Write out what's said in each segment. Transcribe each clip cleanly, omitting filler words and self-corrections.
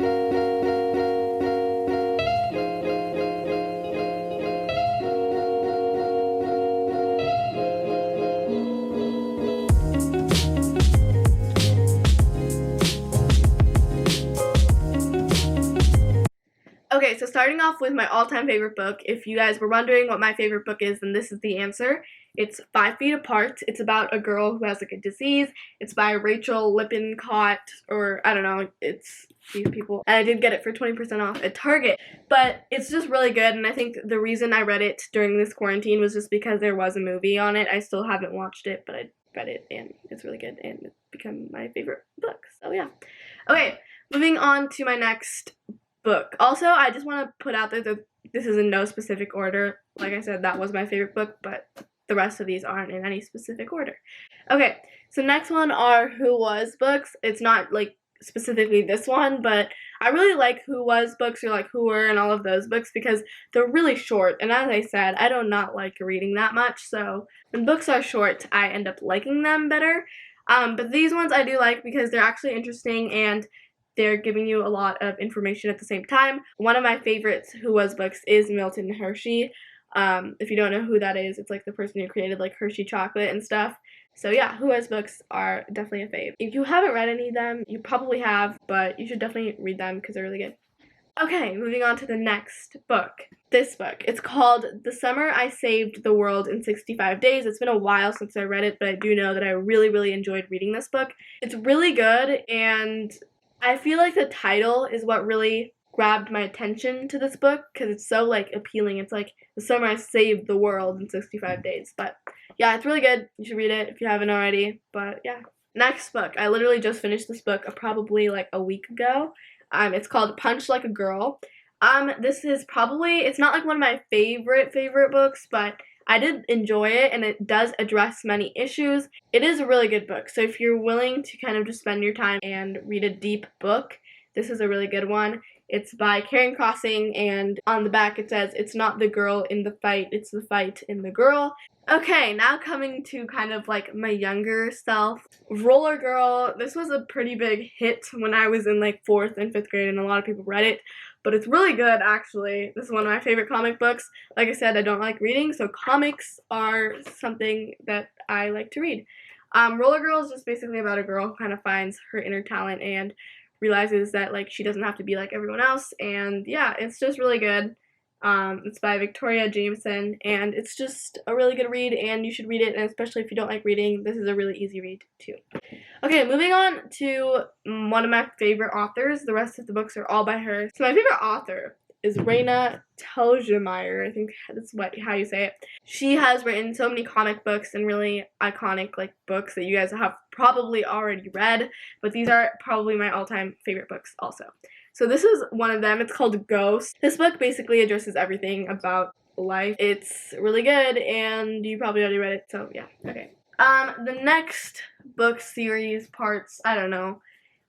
Okay, so starting off with my all-time favorite book, if you guys were wondering what my favorite book is, then this is the answer. It's 5 Feet Apart. It's about a girl who has like a disease. It's by Rachel Lippincott, or I don't know, it's these people. And I did get it for 20% off at Target. But it's just really good, and I think the reason I read it during this quarantine was just because there was a movie on it. I still haven't watched it, but I read it, and it's really good, and it's become my favorite book. So yeah. Okay, moving on to my next book. Also, I just want to put out there that this is in no specific order. Like I said, that was my favorite book, but the rest of these aren't in any specific order. Okay, so next one are Who Was books. It's not like specifically this one, but I really like Who Was books, or like Who Were and all of those books, because they're really short, and as I said, I do not like reading that much, so when books are short, I end up liking them better. But these ones I do like because they're actually interesting, and they're giving you a lot of information at the same time. One of my favorites Who Was books is Milton Hershey. If you don't know who that is, it's like the person who created like Hershey chocolate and stuff. So yeah, Who Was books are definitely a fave. If you haven't read any of them, you probably have, but you should definitely read them because they're really good. Okay, moving on to the next book. This book. It's called The Summer I Saved the World in 65 Days. It's been a while since I read it, but I do know that I really, really enjoyed reading this book. It's really good, and I feel like the title is what really grabbed my attention to this book because it's so like appealing. It's like The Summer I Saved the World in 65 Days. But yeah, it's really good. You should read it if you haven't already. But yeah. Next book. I literally just finished this book probably like a week ago. It's called Punch Like a Girl. This is probably, it's not like one of my favorite books, but I did enjoy it, and it does address many issues. It is a really good book, so if you're willing to kind of just spend your time and read a deep book, this is a really good one. It's by Karen Crossing, and on the back it says, "It's not the girl in the fight, it's the fight in the girl." Okay, now coming to kind of like my younger self. Roller Girl, this was a pretty big hit when I was in like 4th and 5th grade, and a lot of people read it. But it's really good, actually. This is one of my favorite comic books. Like I said, I don't like reading, so comics are something that I like to read. Roller Girl is just basically about a girl who kind of finds her inner talent and realizes that like she doesn't have to be like everyone else. And yeah, it's just really good. It's by Victoria Jameson, and it's just a really good read, and you should read it, and especially if you don't like reading, this is a really easy read too. Okay, moving on to one of my favorite authors. The rest of the books are all by her. So my favorite author is Raina Telgemeier. I think that's how you say it. She has written so many comic books and really iconic like books that you guys have probably already read, but these are probably my all-time favorite books also. So this is one of them. It's called Ghost. This book basically addresses everything about life. It's really good, and you probably already read it, so yeah, okay. The next book series parts, I don't know,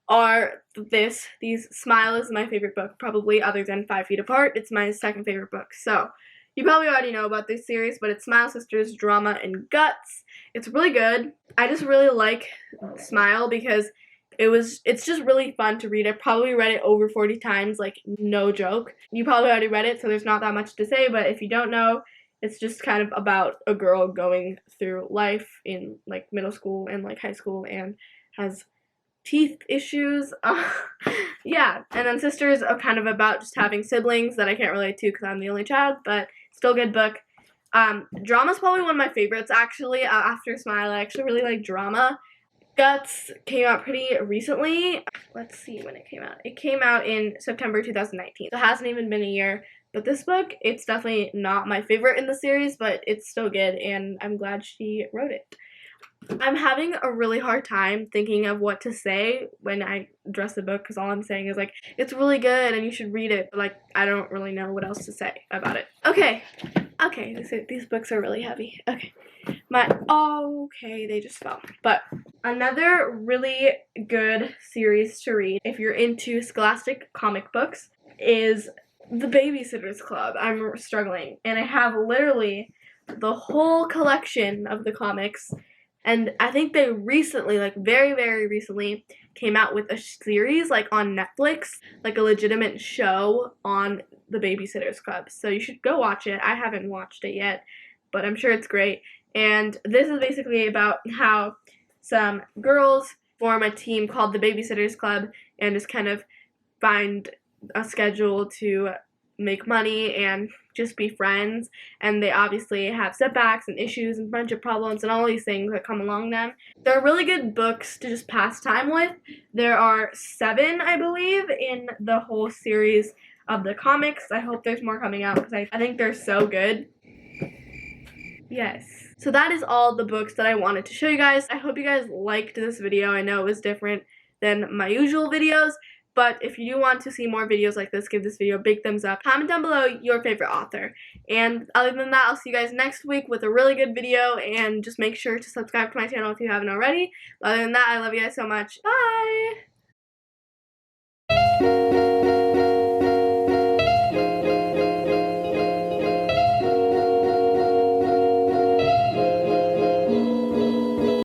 are these. Smile is my favorite book, probably, other than 5 Feet Apart. It's my second favorite book. So, you probably already know about this series, but it's Smile Sisters, Drama, and Guts. It's really good. I just really like Smile because it's just really fun to read. I probably read it over 40 times, like, no joke. You probably already read it, so there's not that much to say, but if you don't know, it's just kind of about a girl going through life in, like, middle school and, like, high school and has teeth issues. Yeah, and then Sisters are kind of about just having siblings that I can't relate to because I'm the only child, but still a good book. Drama's probably one of my favorites, actually. After Smile, I actually really like Drama. Guts came out pretty recently. Let's see when it came out. It came out in September 2019, so it hasn't even been a year. But this book, it's definitely not my favorite in the series, but it's still good, and I'm glad she wrote it. I'm having a really hard time thinking of what to say when I address the book, because all I'm saying is, like, it's really good and you should read it, but, like, I don't really know what else to say about it. Okay, these books are really heavy. Okay, they just fell. But another really good series to read, if you're into scholastic comic books, is The Babysitter's Club. I'm struggling, and I have literally the whole collection of the comics And I think they recently, like very, very recently, came out with a series like on Netflix, like a legitimate show on the Babysitters Club. So you should go watch it. I haven't watched it yet, but I'm sure it's great. And this is basically about how some girls form a team called the Babysitters Club and just kind of find a schedule to make money and just be friends, and they obviously have setbacks and issues and friendship problems and all these things that come along them. They're really good books to just pass time with. There are 7, I believe, in the whole series of the comics. I hope there's more coming out because I think they're so good. Yes. So that is all the books that I wanted to show you guys. I hope you guys liked this video. I know it was different than my usual videos, but if you do want to see more videos like this, give this video a big thumbs up. Comment down below your favorite author. And other than that, I'll see you guys next week with a really good video, and just make sure to subscribe to my channel if you haven't already. Other than that, I love you guys so much. Bye!